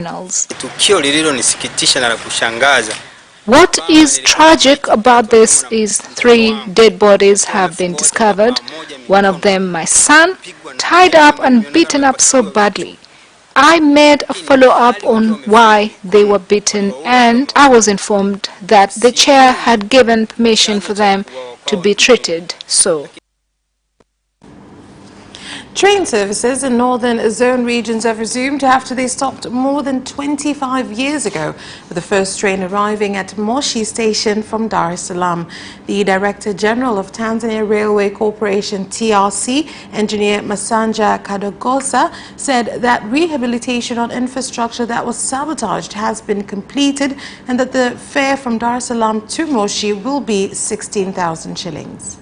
Tukio lililonisikitisha na la kushangaza. What is tragic about this is 3 dead bodies have been discovered, one of them my son, tied up and beaten up so badly. I made a follow-up on why they were beaten, and I was informed that the chair had given permission for them to be treated so. Train services in northern zone regions have resumed after they stopped more than 25 years ago, with the first train arriving at Moshi station from Dar es Salaam. The Director General of Tanzania Railway Corporation TRC, Engineer Masanja Kadogosa, said that rehabilitation on infrastructure that was sabotaged has been completed and that the fare from Dar es Salaam to Moshi will be 16,000 shillings.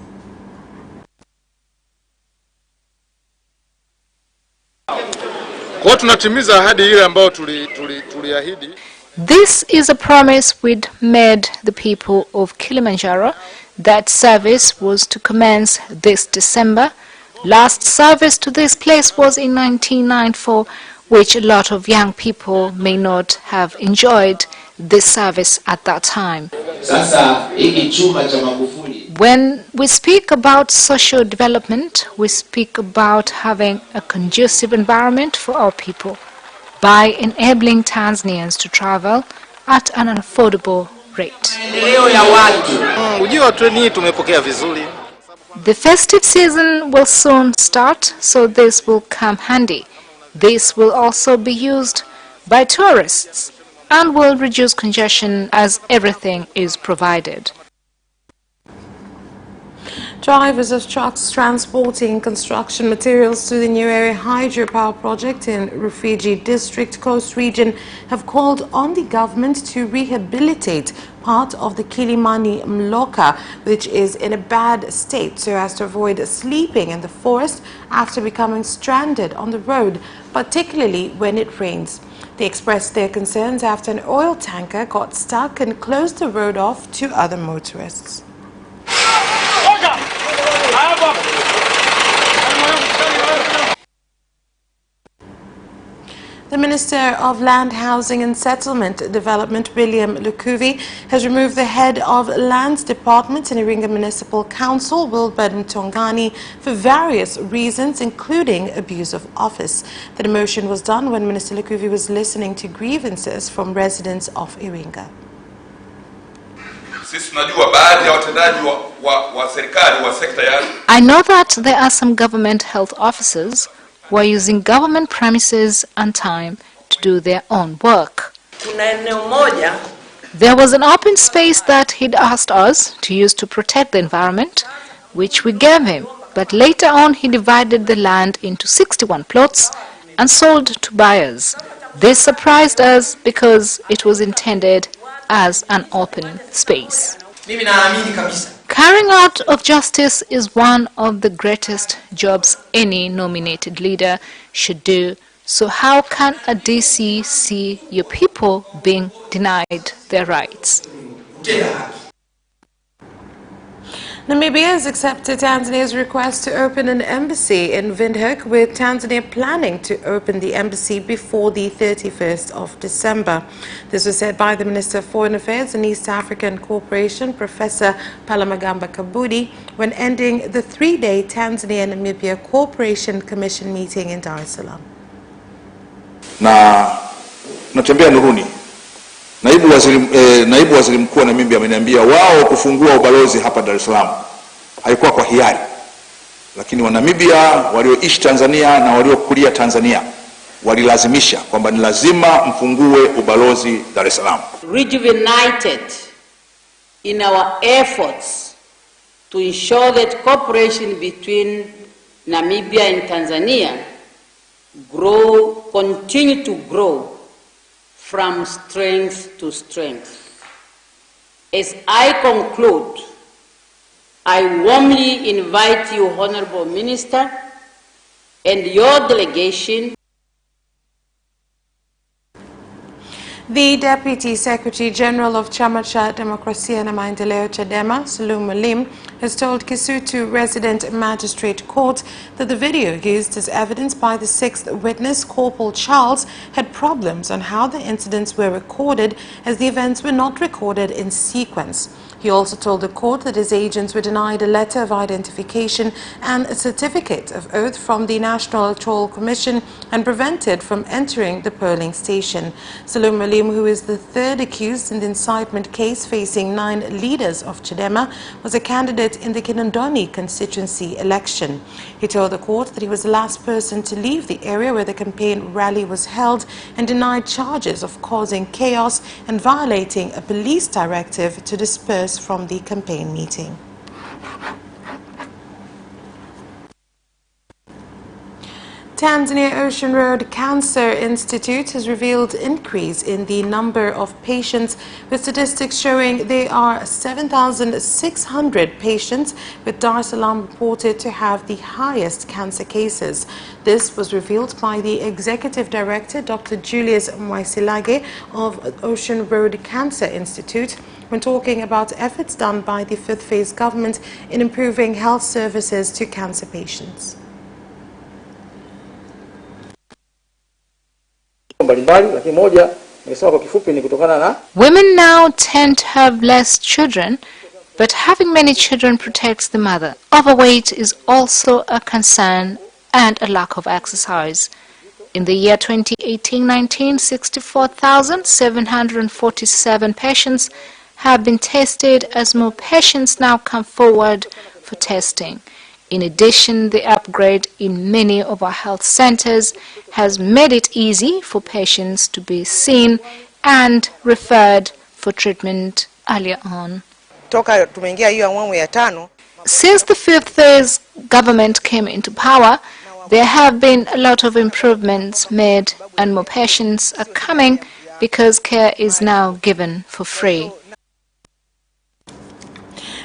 This is a promise we'd made the people of Kilimanjaro. That service was to commence this December. Last service to this place was in 1994, which a lot of young people may not have enjoyed this service at that time. When we speak about social development, we speak about having a conducive environment for our people by enabling Tanzanians to travel at an affordable rate. The festive season will soon start, so this will come handy. This will also be used by tourists and will reduce congestion as everything is provided. Drivers of trucks transporting construction materials to the New Area hydropower project in Rufiji District Coast Region have called on the government to rehabilitate part of the Kilimani Mloka, which is in a bad state, so as to avoid sleeping in the forest after becoming stranded on the road, particularly when it rains. They expressed their concerns after an oil tanker got stuck and closed the road off to other motorists. The Minister of Land, Housing and Settlement Development, William Lukuvi, has removed the head of Lands Department in Iringa Municipal Council, Wilbert Mtongani, for various reasons, including abuse of office. The demotion was done when Minister Lukuvi was listening to grievances from residents of Iringa. I know that there are some government health officers who are using government premises and time to do their own work. There was an open space that he'd asked us to use to protect the environment, which we gave him, but later on he divided the land into 61 plots and sold to buyers. This surprised us because it was intended as an open space. Carrying out of justice is one of the greatest jobs any nominated leader should do. So how can a DC see your people being denied their rights? Namibia has accepted Tanzania's request to open an embassy in Windhoek, with Tanzania planning to open the embassy before the 31st of December. This was said by the Minister of Foreign Affairs and East African Cooperation, Professor Palamagamba Kabudi, when ending the 3-day Tanzania-Namibia Cooperation Commission meeting in Dar es Salaam. Natembea Nuruni. Naibu waziri mkuu wa Namibia ameniambia wao kufungua ubalozi hapa Dar es Salaam haikuwa kwa hiari, lakini wa Namibia walioishi Tanzania na waliokulia Tanzania walilazimisha kwamba ni lazima mfungue ubalozi Dar es Salaam. Rejuvenated in our efforts to ensure that cooperation between Namibia and Tanzania continue to grow from strength to strength. As I conclude, I warmly invite you, Honorable Minister, and your delegation. The Deputy Secretary General of Chama cha Demokrasia na Maendeleo Chadema, Salum Mwalimu, has told Kisutu Resident Magistrate Court that the video used as evidence by the sixth witness, Corporal Charles, had problems on how the incidents were recorded, as the events were not recorded in sequence. He also told the court that his agents were denied a letter of identification and a certificate of oath from the National Electoral Commission and prevented from entering the polling station. Salum Malim, who is the third accused in the incitement case facing 9 leaders of Chadema, was a candidate in the Kinondoni constituency election. He told the court that he was the last person to leave the area where the campaign rally was held and denied charges of causing chaos and violating a police directive to disperse from the campaign meeting. Tanzania Ocean Road Cancer Institute has revealed increase in the number of patients, with statistics showing there are 7,600 patients, with Dar es Salaam reported to have the highest cancer cases. This was revealed by the Executive Director, Dr. Julius Mwaisilage of Ocean Road Cancer Institute, when talking about efforts done by the fifth phase government in improving health services to cancer patients. Women now tend to have less children, but having many children protects the mother. Overweight is also a concern and a lack of exercise. In the year 2018-19, 64,747 patients have been tested, as more patients now come forward for testing. In addition, the upgrade in many of our health centers has made it easy for patients to be seen and referred for treatment earlier on. Since the fifth phase government came into power, there have been a lot of improvements made, and more patients are coming because care is now given for free.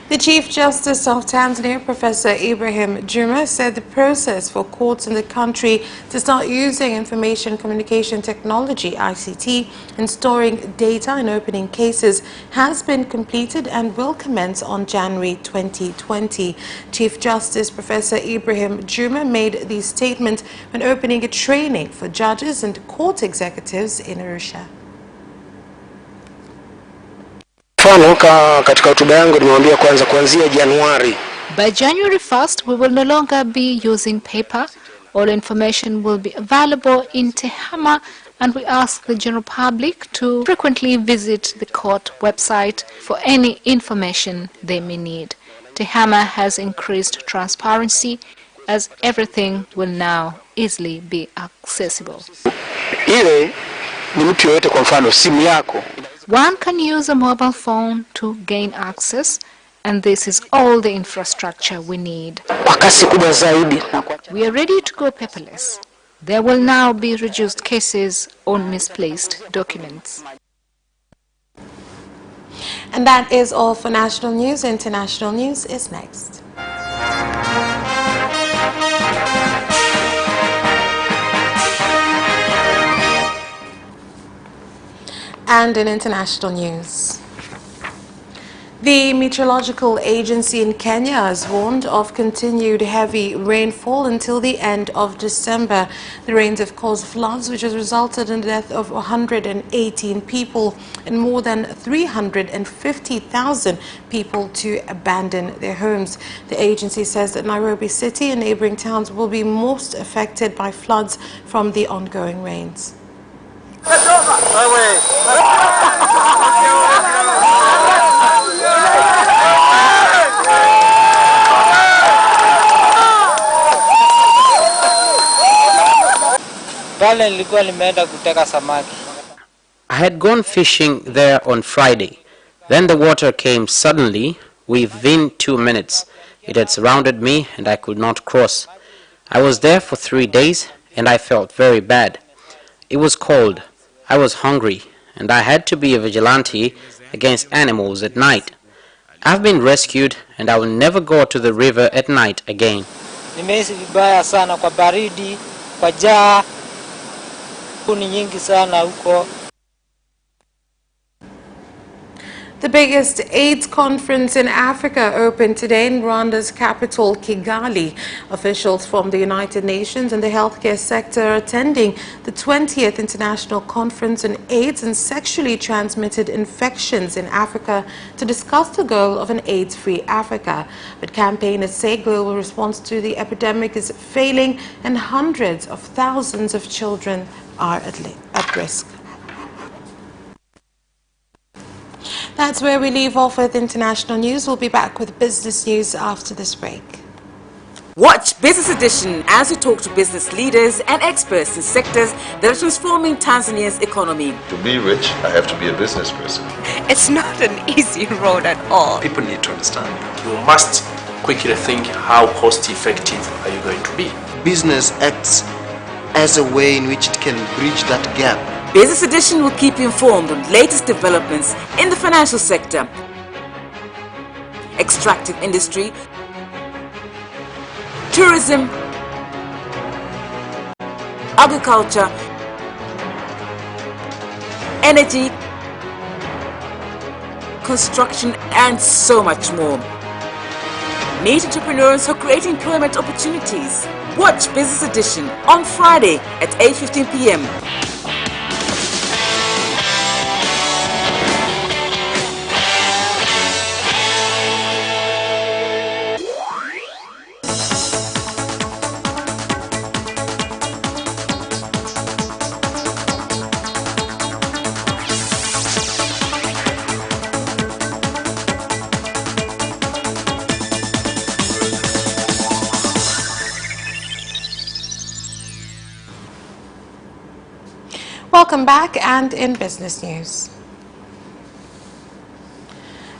The Chief Justice of Tanzania, Professor Ibrahim Juma, said the process for courts in the country to start using information communication technology, ICT, in storing data and opening cases has been completed and will commence on January 2020. Chief Justice Professor Ibrahim Juma made the statement when opening a training for judges and court executives in Arusha. By January 1st, we will no longer be using paper. All information will be available in Tehama, and we ask the general public to frequently visit the court website for any information they may need. Tehama has increased transparency, as everything will now easily be accessible. One can use a mobile phone to gain access, and this is all the infrastructure we need. We are ready to go paperless. There will now be reduced cases on misplaced documents. And that is all for national news. International news is next. And in international news, the Meteorological Agency in Kenya has warned of continued heavy rainfall until the end of December. The rains have caused floods, which has resulted in the death of 118 people and more than 350,000 people to abandon their homes. The agency says that Nairobi City and neighboring towns will be most affected by floods from the ongoing rains. I had gone fishing there on Friday. Then the water came suddenly. Within 2 minutes, it had surrounded me and I could not cross. I was there for 3 days and I felt very bad. It was cold, I was hungry, and I had to be a vigilante against animals at night. I've been rescued and I will never go to the river at night again. The The biggest AIDS conference in Africa opened today in Rwanda's capital, Kigali. Officials from the United Nations and the healthcare sector are attending the 20th International Conference on AIDS and Sexually Transmitted Infections in Africa to discuss the goal of an AIDS-free Africa. But campaigners say global response to the epidemic is failing and hundreds of thousands of children are at risk. That's where we leave off with international news. We'll be back with business news after this break. Watch Business Edition as we talk to business leaders and experts in sectors that are transforming Tanzania's economy. To be rich, I have to be a business person. It's not an easy road at all. People need to understand. You must quickly think, how cost effective are you going to be? Business acts as a way in which it can bridge that gap. Business Edition will keep you informed on latest developments in the financial sector, extractive industry, tourism, agriculture, energy, construction, and so much more. Meet entrepreneurs who create employment opportunities. Watch Business Edition on Friday at 8:15 p.m. Welcome back, and in business news.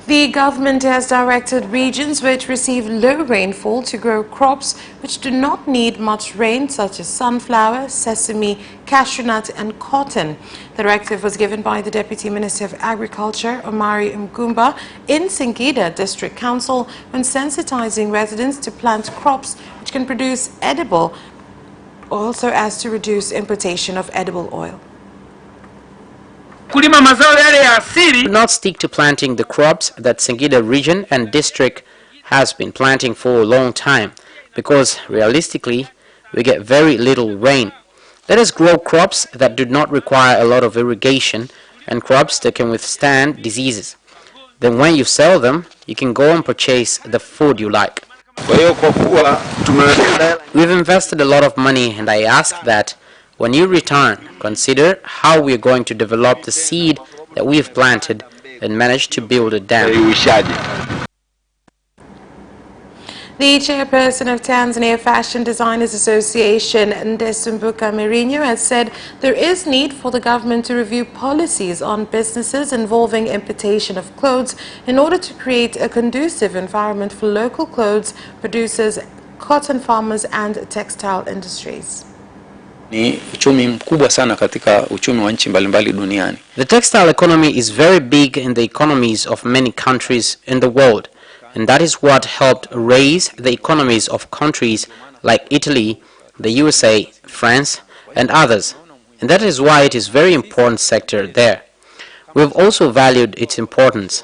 The government has directed regions which receive low rainfall to grow crops which do not need much rain, such as sunflower, sesame, cashew nut and cotton. The directive was given by the Deputy Minister of Agriculture, Omari Mgumba, in Singida District Council when sensitizing residents to plant crops which can produce edible, also as to reduce importation of edible oil. Do not stick to planting the crops that Singida region and district has been planting for a long time, because realistically we get very little rain. Let us grow crops that do not require a lot of irrigation and crops that can withstand diseases. Then when you sell them, you can go and purchase the food you like. We've invested a lot of money, and I ask that when you return, consider how we are going to develop the seed that we've planted and manage to build a dam. The chairperson of Tanzania Fashion Designers Association, Ndesumbuka Mourinho, has said there is need for the government to review policies on businesses involving importation of clothes in order to create a conducive environment for local clothes producers, cotton farmers and textile industries. Ni uchumi mkubwa sana katika uchumi wa nchi mbalimbali duniani. The textile economy is very big in the economies of many countries in the world, and that is what helped raise the economies of countries like Italy, the USA, France, and others. And that is why it is a very important sector there. We have also valued its importance.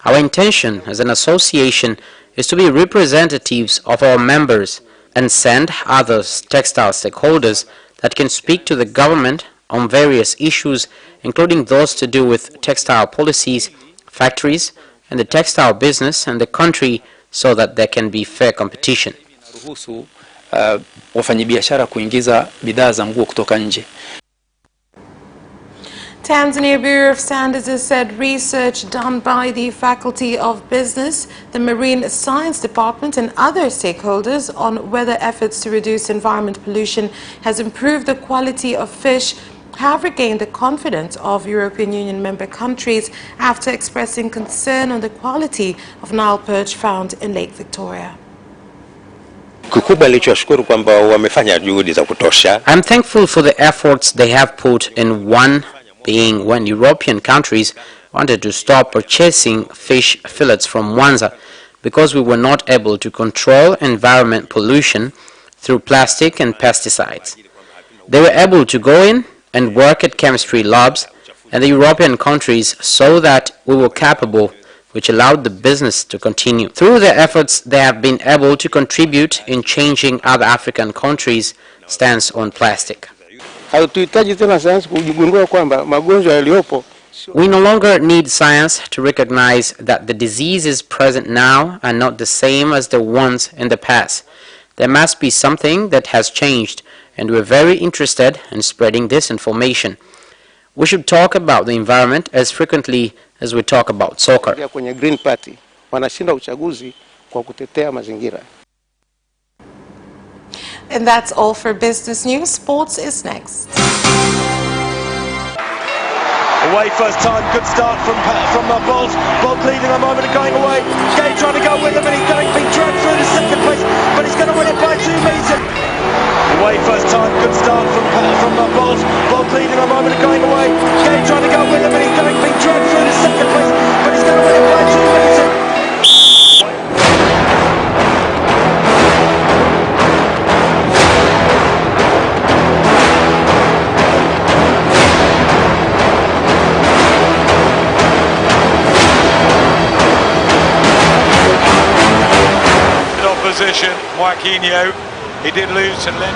Our intention as an association is to be representatives of our members and send other textile stakeholders that can speak to the government on various issues, including those to do with textile policies, factories, and the textile business and the country, so that there can be fair competition. Wafanyabiashara kuingiza bidhaa za nguo kutoka nje. Tanzania Bureau of Standards has said research done by the Faculty of Business, the Marine Science Department and other stakeholders on whether efforts to reduce environment pollution has improved the quality of fish have regained the confidence of European Union member countries after expressing concern on the quality of Nile perch found in Lake Victoria. I'm thankful for the efforts they have put in, one being when European countries wanted to stop purchasing fish fillets from Mwanza because we were not able to control environment pollution through plastic and pesticides. They were able to go in and work at chemistry labs and the European countries saw that we were capable, which allowed the business to continue. Through their efforts, they have been able to contribute in changing other African countries' stance on plastic. We no longer need science to recognize that the diseases present now are not the same as the ones in the past. There must be something that has changed, and we're very interested in spreading this information. We should talk about the environment as frequently as we talk about soccer. And that's all for business news. Sports is next. Away first time, good start from Bolt. Bolt leading a moment of going away. Gay trying to go with him, and he's being dragged through the second place, but he's going to win it by 2 meters. Away first time, good start from Bolt. Bolt leading a moment of going away. Gay trying to go with him, and he's being dragged through the second place, but he's going to win it by 2 meters. Opposition, Joaquinho, he did lose to Lent.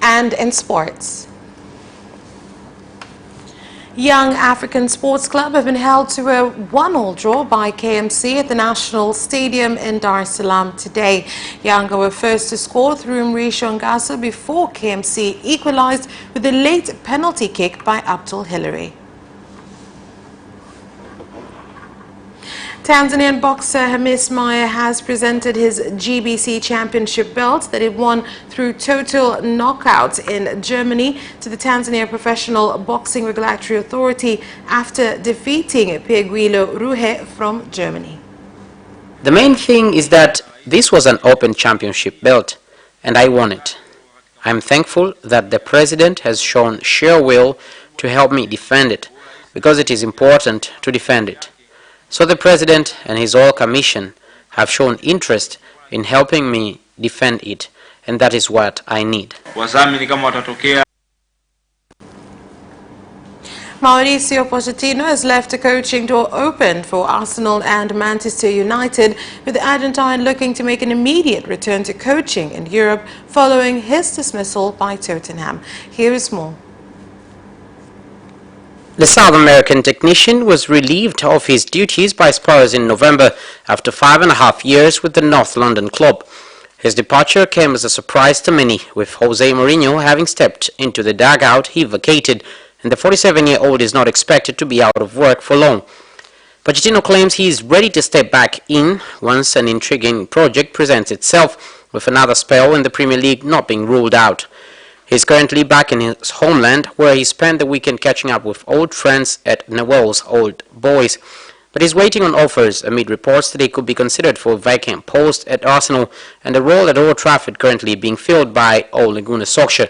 And in sports, Young African Sports Club have been held to a 1-1 draw by KMC at the National Stadium in Dar es Salaam today. Yanga were first to score through Mrisho Ngasa before KMC equalized with a late penalty kick by Abdul Hillary. Tanzanian boxer Hamis Maya has presented his GBC championship belt that he won through total knockout in Germany to the Tanzania Professional Boxing Regulatory Authority after defeating Peguilo Ruhe from Germany. The main thing is that this was an open championship belt, and I won it. I'm thankful that the president has shown sheer will to help me defend it, because it is important to defend it. So the President and his whole commission have shown interest in helping me defend it, and that is what I need. Mauricio Pochettino has left the coaching door open for Arsenal and Manchester United, with the Argentine looking to make an immediate return to coaching in Europe following his dismissal by Tottenham. Here is more. The South American technician was relieved of his duties by Spurs in November after 5.5 years with the North London club. His departure came as a surprise to many, with Jose Mourinho having stepped into the dugout he vacated, and the 47-year-old is not expected to be out of work for long. Pochettino claims he is ready to step back in once an intriguing project presents itself, with another spell in the Premier League not being ruled out. He is currently back in his homeland, where he spent the weekend catching up with old friends at Newell's Old Boys. But he's waiting on offers amid reports that he could be considered for a vacant post at Arsenal and a role at Old Trafford currently being filled by Ole Gunnar Solskjaer.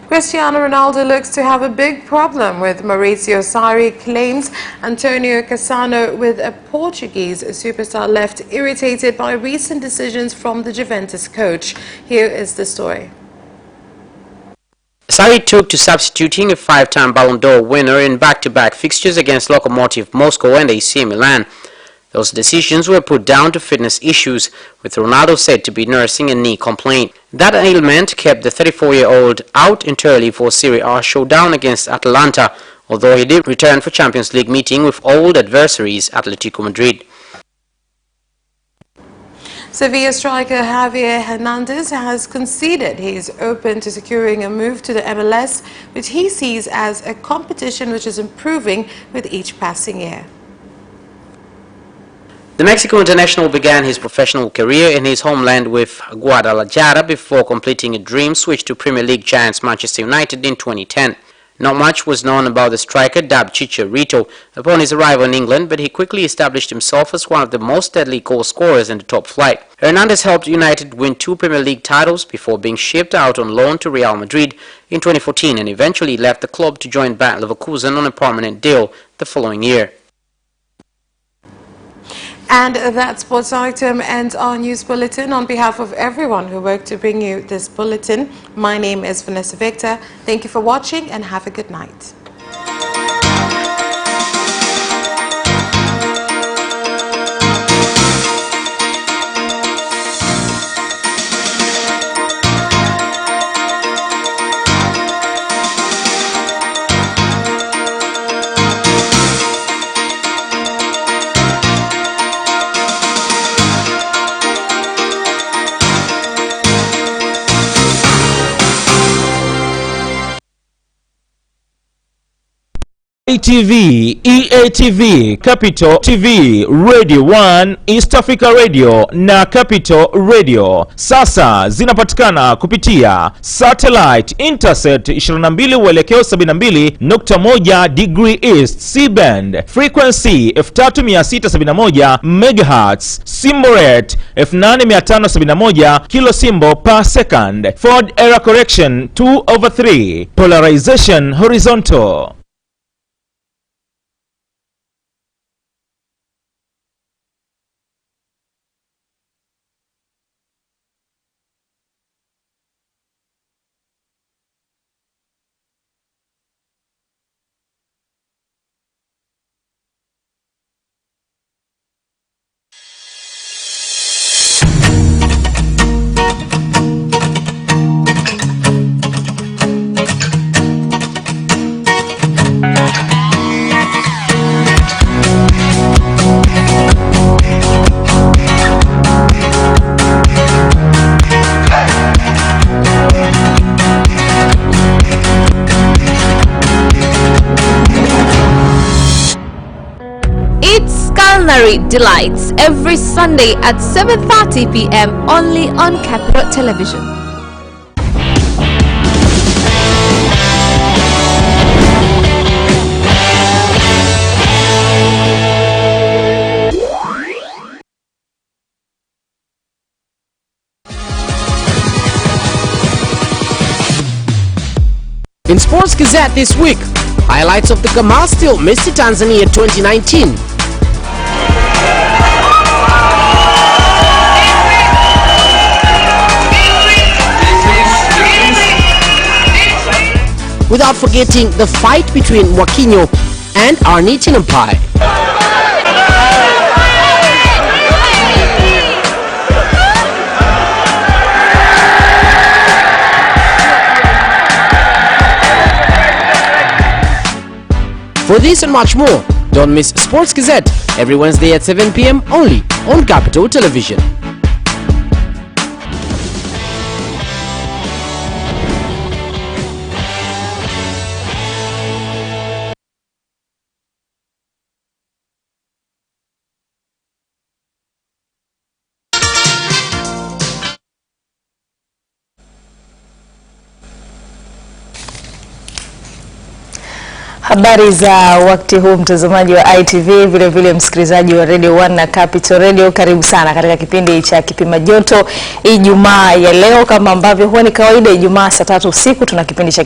Cristiano Ronaldo looks to have a big problem with Maurizio Sarri, claims Antonio Cassano, with a Portuguese superstar left irritated by recent decisions from the Juventus coach. Here is the story. Sarri took to substituting a 5-time Ballon d'Or winner in back-to-back fixtures against Lokomotiv Moscow and AC Milan. Those decisions were put down to fitness issues, with Ronaldo said to be nursing a knee complaint. That ailment kept the 34-year-old out entirely for Serie A showdown against Atalanta, although he did return for Champions League meeting with old adversaries Atletico Madrid. Sevilla striker Javier Hernandez has conceded he is open to securing a move to the MLS, which he sees as a competition which is improving with each passing year. The Mexico international began his professional career in his homeland with Guadalajara before completing a dream switch to Premier League giants Manchester United in 2010. Not much was known about the striker dubbed Chicharito upon his arrival in England, but he quickly established himself as one of the most deadly goal scorers in the top flight. Hernandez helped United win 2 Premier League titles before being shipped out on loan to Real Madrid in 2014 and eventually left the club to join Bayer Leverkusen on a permanent deal the following year. And that sports item ends our news bulletin. On behalf of everyone who worked to bring you this bulletin, my name is Vanessa Victor. Thank you for watching and have a good night. TV, EATV, Capital TV, Radio 1, East Africa Radio na Capital Radio sasa zinapatikana kupitia satellite Interset 22 uelekeo 72.1 degree east C-band, frequency 3671 MHz, symbol rate 8571 kilosymbol per second, forward error correction 2/3, polarization horizontal. Culinary Delights every Sunday at 7:30 p.m. only on Capital Television. In Sports Gazette this week, highlights of the Gamal Steel Mr. Tanzania 2019. Without forgetting the fight between Mwakinyo and Arnie Chinampai. For this and much more, don't miss Sports Gazette every Wednesday at 7 p.m. only on Capital Television. Habari za wakati huu mtazamaji wa ITV, vile vile msikilizaji wa Radio 1 na Capital Radio, karibu sana katika kipindi cha Kipima Joto Ijumaa ya leo. Kama ambavyo huwa ni kawaida Ijumaa saa 3 usiku tuna kipindi cha